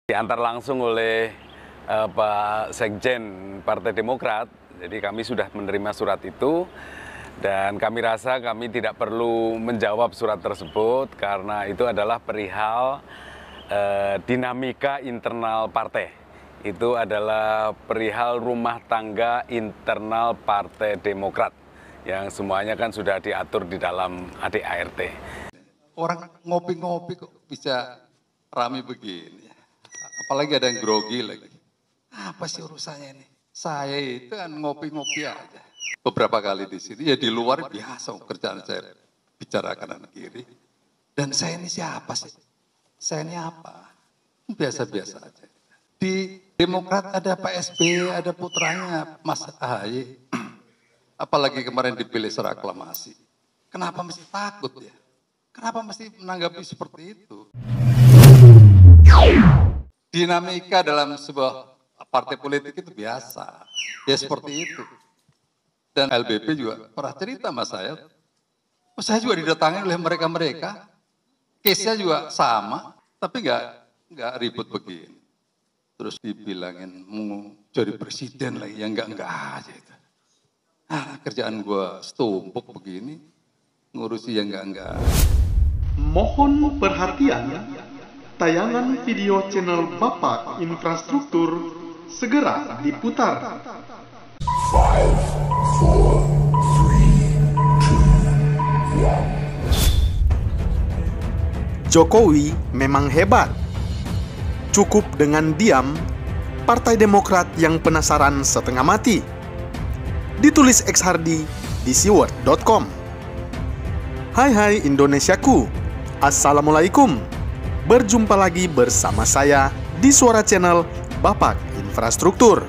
Diantar langsung oleh Pak Sekjen Partai Demokrat, jadi kami sudah menerima surat itu dan kami rasa kami tidak perlu menjawab surat tersebut karena itu adalah perihal dinamika internal partai. Itu adalah perihal rumah tangga internal Partai Demokrat yang semuanya kan sudah diatur di dalam ADART. Orang ngopi-ngopi kok bisa rame begini. Apalagi ada yang grogi lagi. Apa sih urusannya ini? Saya itu kan ngopi-ngopi aja. Beberapa kali di sini, ya di luar biasa kerjaan saya bicara kanan kiri. Dan saya ini siapa sih? Saya ini apa? Biasa-biasa aja. Di Demokrat ada Pak SBY, ada putranya Mas AHY. Apalagi kemarin dipilih secara aklamasi. Kenapa mesti takut ya? Kenapa mesti menanggapi seperti itu? Dinamika dalam sebuah partai politik itu biasa. Ya seperti itu. Dan LBP juga pernah cerita sama saya. Saya juga didatangi oleh mereka-mereka. Case-nya juga sama. Tapi nggak ribut begini. Terus dibilangin mau jadi presiden lagi. Ya enggak aja itu. Nah, kerjaan gue setumpuk begini. Ngurusi yang enggak. Mohon perhatian. Tayangan video channel Bapak Infrastruktur segera diputar. 5, 4, 3, 2, 1. Jokowi memang hebat. Cukup dengan diam, Partai Demokrat yang penasaran setengah mati. Ditulis X Hardy di siword.com. Hai Indonesiaku, Assalamualaikum. Berjumpa lagi bersama saya di Suara Channel Bapak Infrastruktur.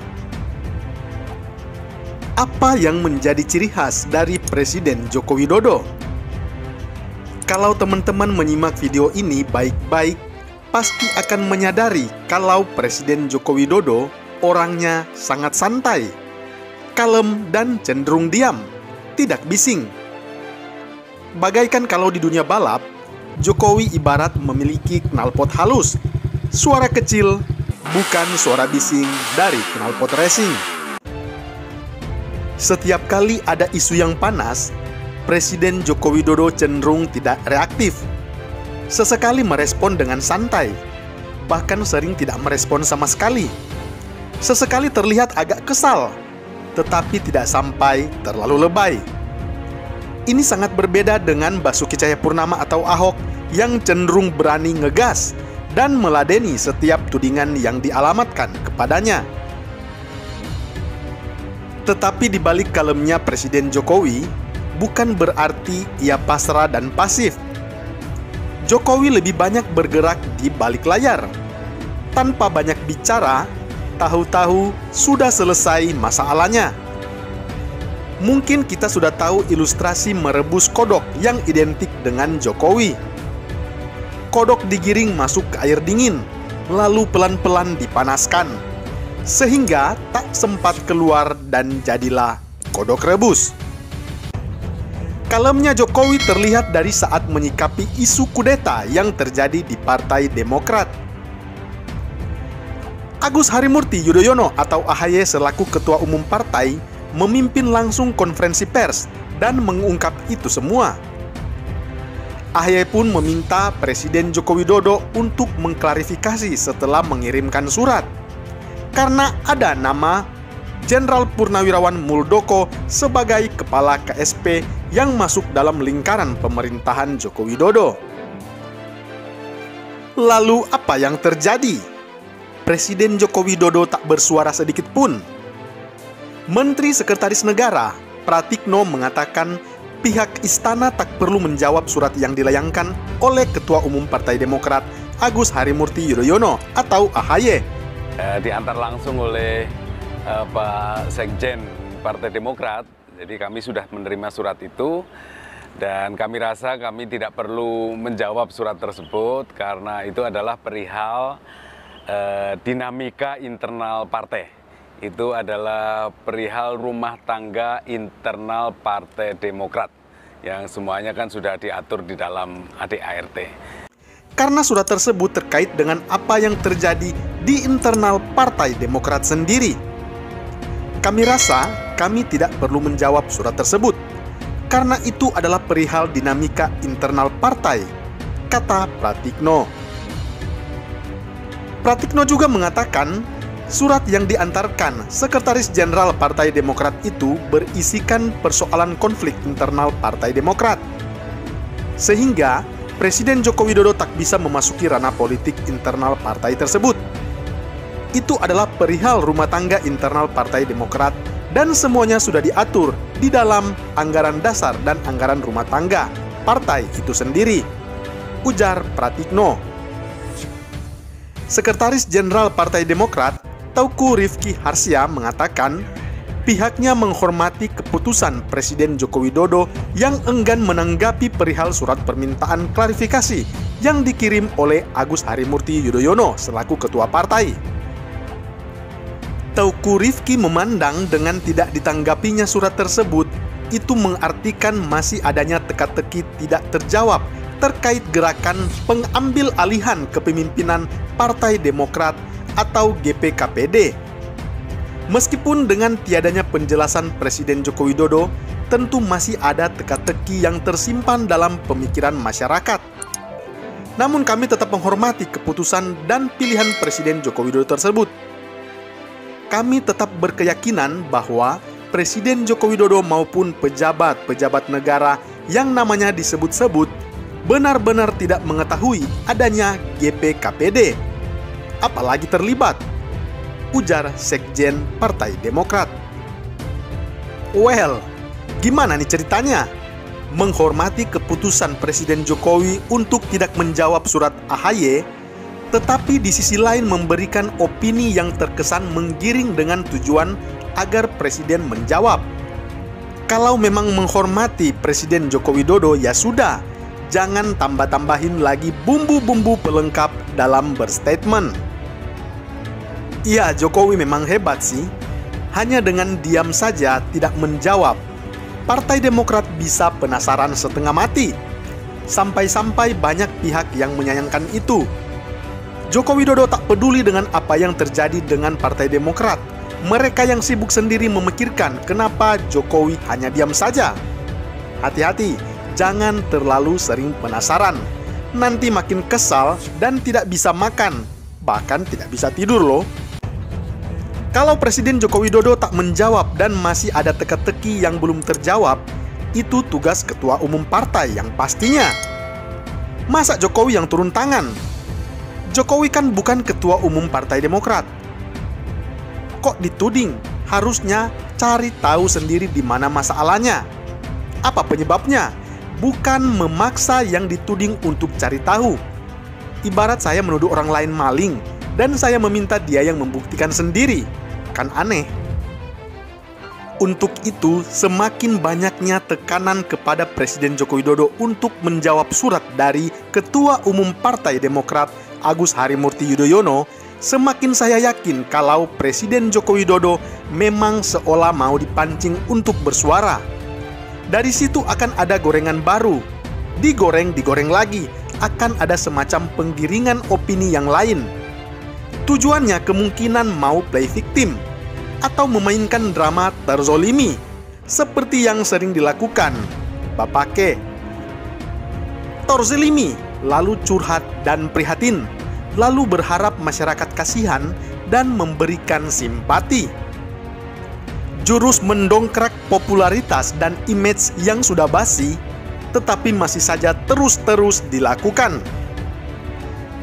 Apa yang menjadi ciri khas dari Presiden Joko Widodo? Kalau teman-teman menyimak video ini baik-baik, pasti akan menyadari kalau Presiden Joko Widodo orangnya sangat santai, kalem dan cenderung diam, tidak bising. Bagaikan kalau di dunia balap, Jokowi ibarat memiliki knalpot halus, suara kecil, bukan suara bising dari knalpot racing. Setiap kali ada isu yang panas, Presiden Joko Widodo cenderung tidak reaktif. Sesekali merespon dengan santai, bahkan sering tidak merespon sama sekali. Sesekali terlihat agak kesal, tetapi tidak sampai terlalu lebay. Ini sangat berbeda dengan Basuki Cahayapurnama atau Ahok yang cenderung berani ngegas dan meladeni setiap tudingan yang dialamatkan kepadanya. Tetapi di balik kalemnya Presiden Jokowi, bukan berarti ia pasrah dan pasif. Jokowi lebih banyak bergerak di balik layar. Tanpa banyak bicara, tahu-tahu sudah selesai masalahnya. Mungkin kita sudah tahu ilustrasi merebus kodok yang identik dengan Jokowi. Kodok digiring masuk ke air dingin, lalu pelan-pelan dipanaskan, sehingga tak sempat keluar dan jadilah kodok rebus. Kalemnya Jokowi terlihat dari saat menyikapi isu kudeta yang terjadi di Partai Demokrat. Agus Harimurti Yudhoyono atau AHY selaku Ketua Umum Partai memimpin langsung konferensi pers dan mengungkap itu semua. AHY pun meminta Presiden Joko Widodo untuk mengklarifikasi setelah mengirimkan surat. Karena ada nama Jenderal Purnawirawan Muldoko sebagai Kepala KSP yang masuk dalam lingkaran pemerintahan Joko Widodo. Lalu apa yang terjadi? Presiden Joko Widodo tak bersuara sedikit pun. Menteri Sekretaris Negara Pratikno mengatakan pihak istana tak perlu menjawab surat yang dilayangkan oleh Ketua Umum Partai Demokrat Agus Harimurti Yudhoyono atau AHY. Diantar langsung oleh Pak Sekjen Partai Demokrat, jadi kami sudah menerima surat itu dan kami rasa kami tidak perlu menjawab surat tersebut karena itu adalah perihal dinamika internal partai. Itu adalah perihal rumah tangga internal Partai Demokrat yang semuanya kan sudah diatur di dalam ADART. karena surat tersebut terkait dengan apa yang terjadi di internal Partai Demokrat sendiri. Kami rasa kami tidak perlu menjawab surat tersebut, karena itu adalah perihal dinamika internal partai, kata Pratikno. Pratikno juga mengatakan surat yang diantarkan Sekretaris Jenderal Partai Demokrat itu berisikan persoalan konflik internal Partai Demokrat, sehingga Presiden Joko Widodo tak bisa memasuki ranah politik internal partai tersebut. Itu adalah perihal rumah tangga internal Partai Demokrat dan semuanya sudah diatur di dalam anggaran dasar dan anggaran rumah tangga partai itu sendiri, ujar Pratikno. Sekretaris Jenderal Partai Demokrat, Teuku Rifki Harsya, mengatakan pihaknya menghormati keputusan Presiden Joko Widodo yang enggan menanggapi perihal surat permintaan klarifikasi yang dikirim oleh Agus Harimurti Yudhoyono selaku ketua partai. Teuku Rifki memandang dengan tidak ditanggapinya surat tersebut itu mengartikan masih adanya teka-teki tidak terjawab terkait gerakan pengambil alihan kepemimpinan Partai Demokrat atau GPKPD. Meskipun dengan tiadanya penjelasan Presiden Joko Widodo, tentu masih ada teka-teki yang tersimpan dalam pemikiran masyarakat. Namun kami tetap menghormati keputusan dan pilihan Presiden Joko Widodo tersebut. Kami tetap berkeyakinan bahwa Presiden Joko Widodo maupun pejabat-pejabat negara yang namanya disebut-sebut benar-benar tidak mengetahui adanya GPKPD, apalagi terlibat, ujar Sekjen Partai Demokrat. Well, gimana nih ceritanya? Menghormati keputusan Presiden Jokowi untuk tidak menjawab surat AHY, tetapi di sisi lain memberikan opini yang terkesan menggiring dengan tujuan agar Presiden menjawab. Kalau memang menghormati Presiden Joko Widodo, ya sudah, jangan tambah-tambahin lagi bumbu-bumbu pelengkap dalam berstatement. Iya, Jokowi memang hebat sih. Hanya dengan diam saja tidak menjawab, Partai Demokrat bisa penasaran setengah mati. Sampai-sampai banyak pihak yang menyayangkan itu. Joko Widodo tak peduli dengan apa yang terjadi dengan Partai Demokrat. Mereka yang sibuk sendiri memikirkan kenapa Jokowi hanya diam saja. Hati-hati, jangan terlalu sering penasaran. Nanti makin kesal dan tidak bisa makan, bahkan tidak bisa tidur loh. Kalau Presiden Joko Widodo tak menjawab dan masih ada teka-teki yang belum terjawab, itu tugas Ketua Umum Partai yang pastinya. Masa Jokowi yang turun tangan? Jokowi kan bukan Ketua Umum Partai Demokrat. Kok dituding? Harusnya cari tahu sendiri di mana masalahnya. Apa penyebabnya? Bukan memaksa yang dituding untuk cari tahu. Ibarat saya menuduh orang lain maling dan saya meminta dia yang membuktikan sendiri. Kan aneh. Untuk itu, semakin banyaknya tekanan kepada Presiden Joko Widodo untuk menjawab surat dari Ketua Umum Partai Demokrat Agus Harimurti Yudhoyono, semakin saya yakin kalau Presiden Joko Widodo memang seolah mau dipancing untuk bersuara. Dari situ akan ada gorengan baru. Digoreng lagi, akan ada semacam penggiringan opini yang lain. Tujuannya kemungkinan mau play victim atau memainkan drama terzolimi seperti yang sering dilakukan Bapake. Terzolimi, lalu curhat dan prihatin, lalu berharap masyarakat kasihan dan memberikan simpati. Jurus mendongkrak popularitas dan image yang sudah basi, tetapi masih saja terus-terus dilakukan.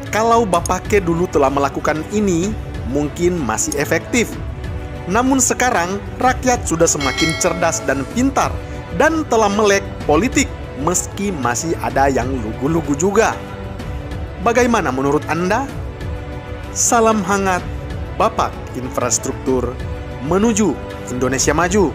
Kalau Bapake dulu telah melakukan ini, mungkin masih efektif. Namun sekarang, rakyat sudah semakin cerdas dan pintar, dan telah melek politik, meski masih ada yang lugu-lugu juga. Bagaimana menurut Anda? Salam hangat, Bapak Infrastruktur, menuju Indonesia Maju.